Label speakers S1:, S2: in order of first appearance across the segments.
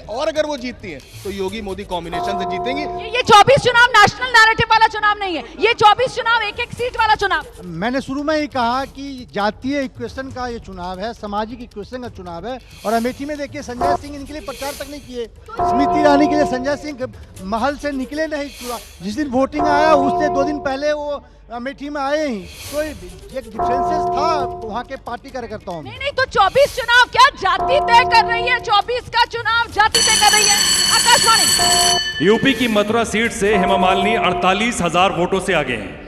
S1: और अगर वो जीतती हैं तो योगी मोदी कॉम्बिनेशन से जीतेंगी।
S2: ये 24 चुनाव नेशनल नैरेटिव वाला चुनाव नहीं है, ये 24 चुनाव एक एक सीट वाला चुनाव।
S3: मैंने शुरू में ही कहा कि जातीय इक्वेशन का ये चुनाव है, सामाजिक इक्वेशन का चुनाव है। और अमेठी में देखिए संजय सिंह इनके लिए प्रचार तक नहीं किए, स्मृति ईरानी के लिए संजय सिंह महल से निकले नहीं। जिस दिन वोटिंग आया उससे 2 दिन पहले वो अमेठी में आए ही, तो एक डिफरेंसेस था वहाँ के पार्टी कार्यकर्ताओं में।
S2: नहीं तो 24 चुनाव क्या जाति तय कर रही है? 24 का चुनाव जाति तय कर रही है। आकाशवाणी।
S4: यूपी की मथुरा सीट से हेमा मालिनी 48,000 वोटों से आगे हैं।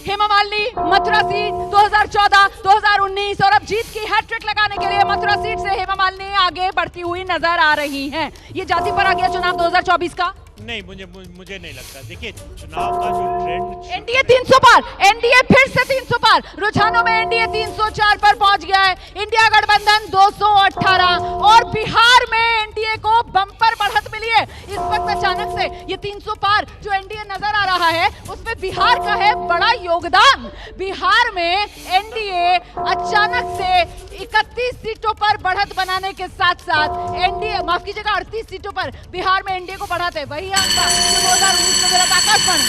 S2: हेमा मालिनी मथुरा सीट 2014, 2019 और अब जीत की हैट्रिक लगाने के लिए मथुरा सीट से हेमा मालिनी आगे बढ़ती हुई नजर आ रही हैं। ये जाति पर आ गया चुनाव 2024 का?
S5: नहीं, मुझे नहीं लगता। देखिए चुनाव का जो ट्रेंड,
S2: एनडीए 300 पार, एनडीए फिर से 300 पार, रुझानों में एनडीए 304 पर पहुंच गया है। इंडिया गठबंधन 218 और बिहार में एनडीए को बम्पर बढ़त मिली है। इस वक्त अचानक से ये 300 पार जो एनडीए नजर आ रहा है उसमें बिहार का है बड़ा योगदान। बिहार में एनडीए अचानक से 31 सीटों पर बढ़त बनाने के साथ साथ एनडीए, माफ कीजिएगा 38 सीटों पर बिहार में एनडीए को बढ़ाते वही 2019 में मिला था। आकाशवाणी।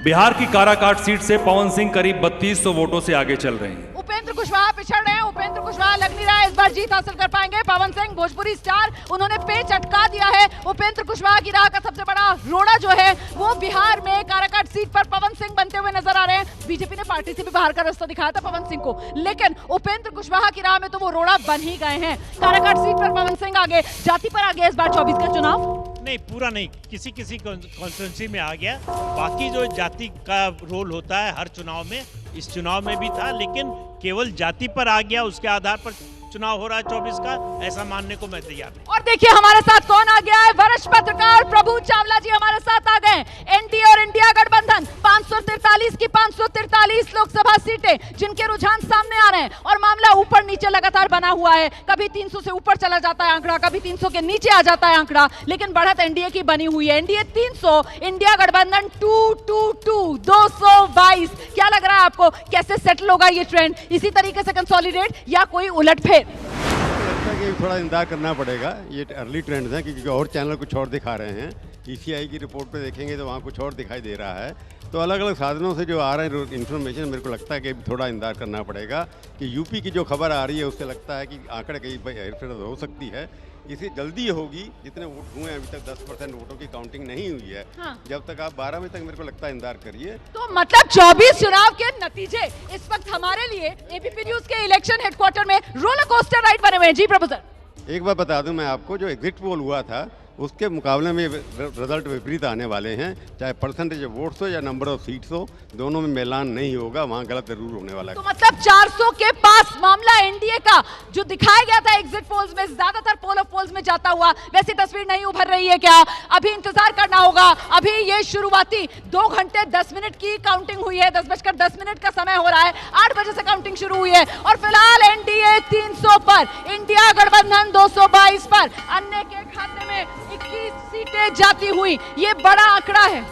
S4: बिहार की काराकाट सीट से पवन सिंह करीब 3200 वोटों से आगे चल रहे हैं।
S2: उपेंद्र कुशवाहा पिछड़ रहे हैं, उपेंद्र कुशवाहा लग नहीं रहा है इस बार जीत हासिल कर पाएंगे। पवन सिंह भोजपुरी स्टार, उन्होंने पेच अटका दिया है। उपेंद्र कुशवाहा की राह का सबसे बड़ा रोड़ा जो है वो बिहार में काराकाट सीट पर पवन सिंह बनते हुए नजर आ रहे हैं। बीजेपी ने पार्टी से भी बाहर का रास्ता दिखाया था पवन सिंह को, लेकिन उपेंद्र कुशवाहा की राह में तो वो रोड़ा बन ही गए हैं। काराकाट सीट पर पवन सिंह आगे, जाति पर आ गया इस बार 24 का चुनाव।
S5: नहीं पूरा नहीं, किसी कॉन्स्टिट्यूंसी में आ गया। बाकी जो जाति का रोल होता है हर चुनाव में, इस चुनाव में भी था, लेकिन केवल जाति पर आ गया, उसके आधार पर चुनाव हो रहा है 24 का, ऐसा मानने को मैं तैयार नहीं।
S2: और देखिए हमारे साथ कौन आ गया है, वरिष्ठ पत्रकार प्रभु चावला जी हमारे साथ आ गए। एनडीए और इंडिया गठबंधन 543 की 543 लोकसभा सीटें जिनके रुझान सामने आ रहे हैं और मामला ऊपर नीचे लगातार बना हुआ है। कभी 300 से ऊपर चला जाता है आंकड़ा, कभी 300 के नीचे आ जाता है आंकड़ा, लेकिन बढ़त एनडीए की बनी हुई है। एनडीए 300, इंडिया गठबंधन 222। क्या लग रहा है आपको, कैसे सेटल होगा ये ट्रेंड? इसी तरीके से कंसोलिडेट या कोई उलटफेर?
S6: लगता है कि थोड़ा इंतजार करना पड़ेगा। ये अर्ली ट्रेंड्स हैं क्योंकि और चैनल कुछ और दिखा रहे हैं। ईसीआई की रिपोर्ट पे देखेंगे तो वहाँ कुछ और दिखाई दे रहा है। तो अलग अलग साधनों से जो आ रहे हैं इन्फॉर्मेशन, मेरे को लगता है कि थोड़ा इंतजार करना पड़ेगा कि यूपी की जो खबर आ रही है उससे लगता है कि आंकड़े कहीं हेरफेर हो सकती है। इसे जल्दी होगी, जितने वोट हुए हैं अभी तक 10% वोटों की काउंटिंग नहीं हुई है।
S2: हाँ।
S6: जब तक आप 12 बजे तक मेरे को लगता है इंतजार करिए।
S2: तो मतलब 24 चुनाव के नतीजे इस वक्त हमारे लिए एबीपी न्यूज के इलेक्शन हेडक्वार्टर में रोलर कोस्टर राइड बने हुए हैं। जी प्रभु सर।
S6: एक बार बता दूं मैं आपको, जो एग्जिट पोल हुआ था उसके मुकाबले में रिजल्ट विपरीत आने वाले हैं। चाहे परसेंटेज ऑफ वोट्स हो या नंबर ऑफ सीट्स हो, दोनों में मिलान नहीं होगा, वहाँ गलत जरूर होने वाला है।
S2: तो मतलब 400 के पास मामला एनडीए का जो दिखाया गया था एग्जिट पोल्स में, ज्यादातर पोल ऑफ पोल्स में जाता हुआ, वैसी तस्वीर नहीं उभर रही है क्या? अभी इंतजार करना होगा। अभी ये शुरुआती 2 घंटे 10 मिनट की काउंटिंग हुई है, 10:10 का समय हो रहा है, 8 बजे से काउंटिंग शुरू हुई है और फिलहाल एनडीए 300 पर, इंडिया गठबंधन 222 पर, अन्य के खाते में 21 सीटें जाती हुई। ये बड़ा आंकड़ा है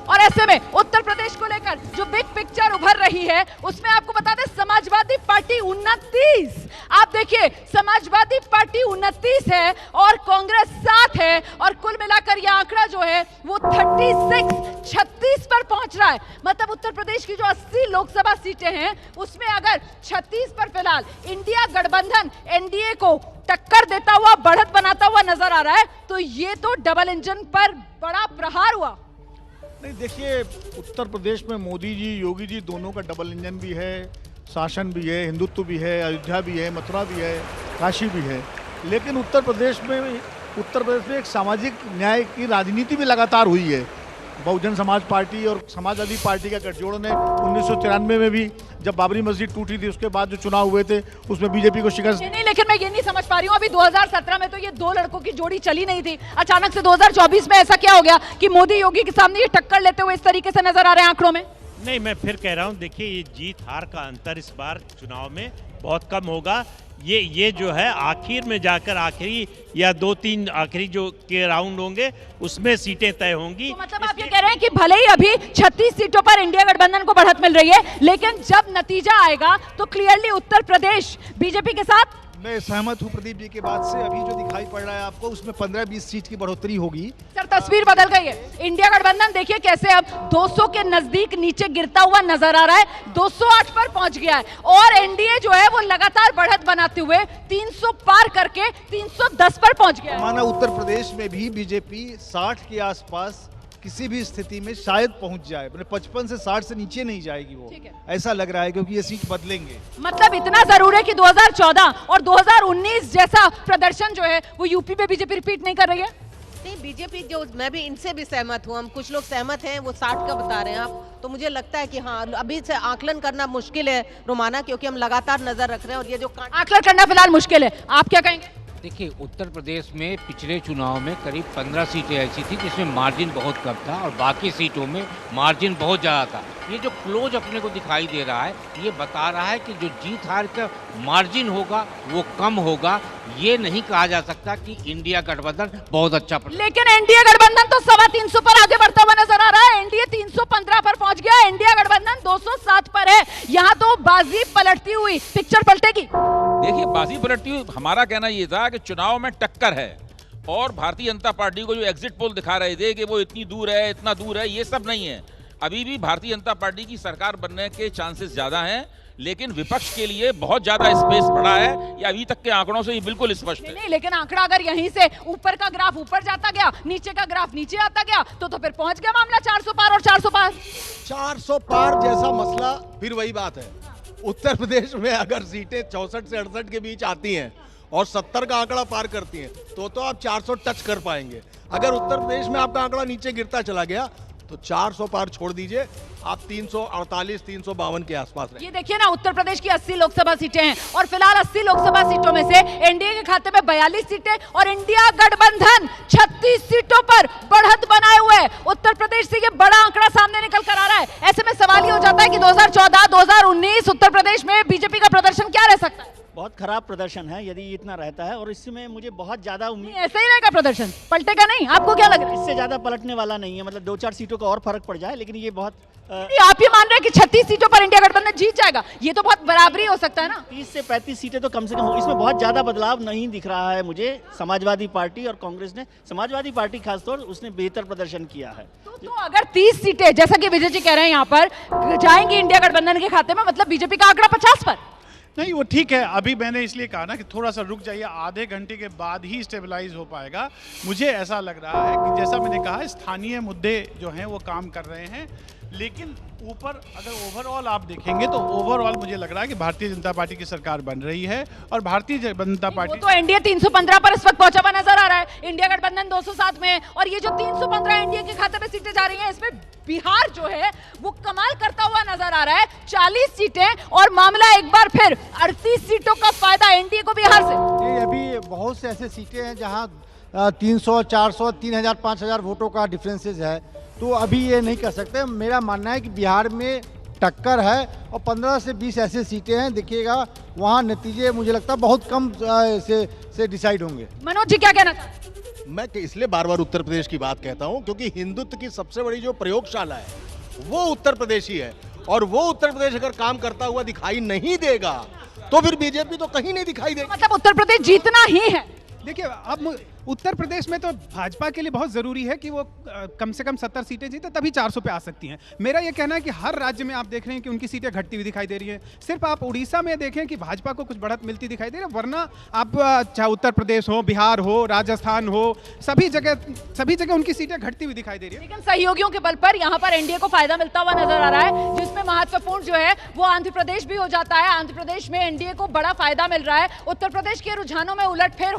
S2: और ऐसे में उत्तर प्रदेश को लेकर जो बिग पिक्चर उभर रही है उसमें आपको बता दें समाजवादी पार्टी 29, आप देखिए समाजवादी पार्टी 29 है और कांग्रेस 7 है और कुल मिलाकर यह आंकड़ा जो है वो 36 पर पहुंच रहा है। मतलब उत्तर प्रदेश की जो 80 लोकसभा सीटें हैं उसमें अगर 36 पर फिलहाल इंडिया गठबंधन एनडीए को टक्कर देता हुआ, बढ़त बनाता हुआ नजर आ रहा है, तो ये तो डबल इंजन पर बड़ा प्रहार हुआ।
S3: नहीं देखिए, उत्तर प्रदेश में मोदी जी योगी जी दोनों का डबल इंजन भी है, शासन भी है, हिंदुत्व भी है, अयोध्या भी है, मथुरा भी है, काशी भी है। लेकिन उत्तर प्रदेश में एक सामाजिक न्याय की राजनीति भी लगातार हुई है। बहुजन समाज पार्टी और समाजवादी पार्टी का गठजोड़ ने 1993 में भी जब बाबरी मस्जिद टूटी थी उसके बाद जो चुनाव हुए थे उसमें बीजेपी को शिकस्त
S2: नहीं, लेकिन मैं ये नहीं समझ पा रही हूँ, अभी 2017 में तो ये 2 लड़कों की जोड़ी चली नहीं थी, अचानक से 2024 में ऐसा क्या हो गया कि मोदी योगी के सामने ये टक्कर लेते हुए इस तरीके से नजर आ रहे हैं आंकड़ों में?
S5: नहीं, मैं फिर कह रहा हूँ, देखिए ये जीत हार का अंतर इस बार चुनाव में बहुत कम होगा। ये जो है आखिर में जाकर आखिरी या 2-3 आखिरी जो के राउंड होंगे उसमें सीटें तय होंगी।
S2: तो मतलब आप ये कह रहे हैं कि भले ही अभी 36 सीटों पर इंडिया गठबंधन को बढ़त मिल रही है, लेकिन जब नतीजा आएगा तो क्लियरली उत्तर प्रदेश बीजेपी के साथ
S3: मैं सहमत हूँ प्रदीप जी के बात से। अभी जो दिखाई पड़ रहा है आपको, उसमें 15-20 सीट की बढ़ोतरी होगी।
S2: सर तस्वीर बदल गई है। इंडिया गठबंधन देखिए कैसे अब 200 के नजदीक नीचे गिरता हुआ नजर आ रहा है, 208 पर पहुंच गया है और एनडीए जो है वो लगातार बढ़त बनाते हुए 300 पार करके 310 पर पहुंच गया है।
S3: माना उत्तर प्रदेश में भी बीजेपी 60 के आसपास किसी भी स्थिति में शायद पहुंच जाए, मतलब 55 से 60 से नीचे नहीं जाएगी वो,
S2: ठीक है।
S3: ऐसा लग रहा है, क्योंकि ये सीट बदलेंगे।
S2: मतलब इतना जरूर है कि 2014 और 2019 जैसा प्रदर्शन जो है वो यूपी में बीजेपी रिपीट नहीं कर रही है।
S7: नहीं, बीजेपी जो, मैं भी इनसे भी सहमत हूँ। हम कुछ लोग सहमत हैं, वो 60 का बता रहे हैं आप, तो मुझे लगता है कि हाँ अभी से आकलन करना मुश्किल है रोमाना, क्योंकि हम लगातार नजर रख रहे हैं और ये जो
S2: आकलन करना फिलहाल मुश्किल है। आप क्या कहेंगे?
S8: देखिए, उत्तर प्रदेश में पिछले चुनाव में करीब 15 सीटें ऐसी थी जिसमें मार्जिन बहुत कम था और बाकी सीटों में मार्जिन बहुत ज़्यादा था। ये जो क्लोज अपने को दिखाई दे रहा है, ये बता रहा है कि जो जीत हार का मार्जिन होगा वो कम होगा। ये नहीं कहा जा सकता कि इंडिया गठबंधन बहुत अच्छा
S2: लेकिन एनडीए गठबंधन तो 325 पर आगे बढ़ता हुआ नजर आ रहा है। एनडीए 315 पर पहुंच गया, इंडिया गठबंधन 207 पर है। यहाँ तो बाजी पलटती हुई पिक्चर पलटेगी।
S9: देखिए, बाजी पलटती हुई, हमारा कहना ये था कि चुनाव में टक्कर है और भारतीय जनता पार्टी को जो एग्जिट पोल दिखा रहे थे कि वो इतनी दूर है, इतना दूर है, ये सब नहीं है। अभी भी भारतीय जनता पार्टी की सरकार बनने के चांसेस ज्यादा हैं, लेकिन विपक्ष के लिए बहुत ज्यादा स्पेस पड़ा है। ये अभी तक के आंकड़ों से ये बिल्कुल स्पष्ट है।
S2: नहीं, लेकिन आंकड़ा अगर यहीं से ऊपर का ग्राफ ऊपर जाता गया, नीचे का ग्राफ नीचे आता गया, तो फिर पहुंच गया मामला 400 पार और 400 पार।
S1: 400 पार जैसा मसला फिर वही बात है। उत्तर प्रदेश में अगर सीटें 64 से 68 के बीच आती हैं और 70 का आंकड़ा पार करती हैं, तो आप 400 टच कर पाएंगे। अगर उत्तर प्रदेश में आपका आंकड़ा नीचे गिरता चला गया तो 400 पार छोड़ दीजिए, आप 348 352 के आसपास रहें।
S2: ये देखिए ना, उत्तर प्रदेश की 80 लोकसभा सीटें हैं और फिलहाल 80 लोकसभा सीटों में से एनडीए के खाते में 42 सीटें और इंडिया गठबंधन 36 सीटों पर बढ़त बनाए हुए है। उत्तर प्रदेश से ये बड़ा आंकड़ा सामने निकल कर आ रहा है। ऐसे में सवाल ये हो जाता है कि 2014 2019 उत्तर प्रदेश में बीजेपी का प्रदर्शन क्या रह सकता है?
S10: बहुत खराब प्रदर्शन है यदि इतना रहता है, और इसमें मुझे बहुत ज्यादा उम्मीद।
S2: ऐसा ही रहेगा प्रदर्शन, पलटेगा नहीं? आपको क्या लग रहा है?
S10: इससे ज्यादा पलटने वाला नहीं है, मतलब 2-4 सीटों का और फर्क पड़ जाए, लेकिन ये बहुत
S2: आप ये मान रहे हैं कि 36 सीटों पर इंडिया गठबंधन जीत जाएगा? ये तो बहुत बराबरी हो सकता है ना।
S10: 30 से 35 सीटें तो कम से कम हो। इसमें बहुत ज्यादा बदलाव नहीं दिख रहा है मुझे। समाजवादी पार्टी और कांग्रेस ने, समाजवादी पार्टी खासतौर उसने बेहतर प्रदर्शन किया है।
S2: तो अगर 30 सीटें जैसा कि विजय जी कह रहे हैं यहाँ पर जाएंगी इंडिया गठबंधन के खाते में, मतलब बीजेपी का आंकड़ा 50 पर।
S3: नहीं, वो ठीक है। अभी मैंने इसलिए कहा ना कि थोड़ा सा रुक जाइए, आधे घंटे के बाद ही स्टेबलाइज हो पाएगा। मुझे ऐसा लग रहा है कि जैसा मैंने कहा, स्थानीय मुद्दे जो हैं वो काम कर रहे हैं, लेकिन ऊपर अगर ओवरऑल आप देखेंगे तो ओवरऑल मुझे लग रहा है कि भारतीय जनता पार्टी की सरकार बन रही है और भारतीय जनता पार्टी
S2: तो एनडीए 315 पर इस वक्त पहुंचा हुआ नजर आ रहा है, इंडिया गठबंधन 207 में, और ये जो 315 एनडीए के खाते में सीटें जा रही हैं, इसमें बिहार जो है वो कमाल करता हुआ नजर आ रहा है। 40 सीटें और मामला एक बार फिर 38 सीटों का फायदा एनडीए को बिहार से।
S11: अभी बहुत से ऐसे सीटें हैं जहां 300, 400, 3000, 5000 वोटों का डिफरेंसेस है, तो अभी ये नहीं कर सकते। मेरा मानना है कि बिहार में टक्कर है और 15 से 20 ऐसे सीटें हैं, देखिएगा वहाँ नतीजे मुझे लगता है बहुत कम से डिसाइड होंगे।
S2: मनोज जी क्या कहना चाहते हैं?
S1: मैं इसलिए बार बार उत्तर प्रदेश की बात कहता हूं क्योंकि हिंदुत्व की सबसे बड़ी जो प्रयोगशाला है वो उत्तर प्रदेश ही है, और वो उत्तर प्रदेश अगर काम करता हुआ दिखाई नहीं देगा तो फिर बीजेपी तो कहीं नहीं दिखाई देगी।
S2: मतलब उत्तर प्रदेश जीतना ही है।
S12: देखिए, अब उत्तर प्रदेश में तो भाजपा के लिए बहुत ज़रूरी है कि वो कम से कम 70 सीटें जीते, तभी 400 पे आ सकती हैं। मेरा ये कहना है कि हर राज्य में आप देख रहे हैं कि उनकी सीटें घटती हुई दिखाई दे रही हैं। सिर्फ आप उड़ीसा में देखें कि भाजपा को कुछ बढ़त मिलती दिखाई दे रही है, वरना आप चाहे उत्तर प्रदेश हो, बिहार हो, राजस्थान हो, सभी जगह उनकी सीटें घटती हुई दिखाई दे रही है।
S2: लेकिन सहयोगियों के बल पर यहाँ पर एनडीए को फायदा मिलता हुआ नजर आ रहा है, जिसमें महत्वपूर्ण जो है वो आंध्र प्रदेश भी हो जाता है। आंध्र प्रदेश में एनडीए को बड़ा फायदा मिल रहा है। उत्तर प्रदेश के रुझानों में उलटफेर होता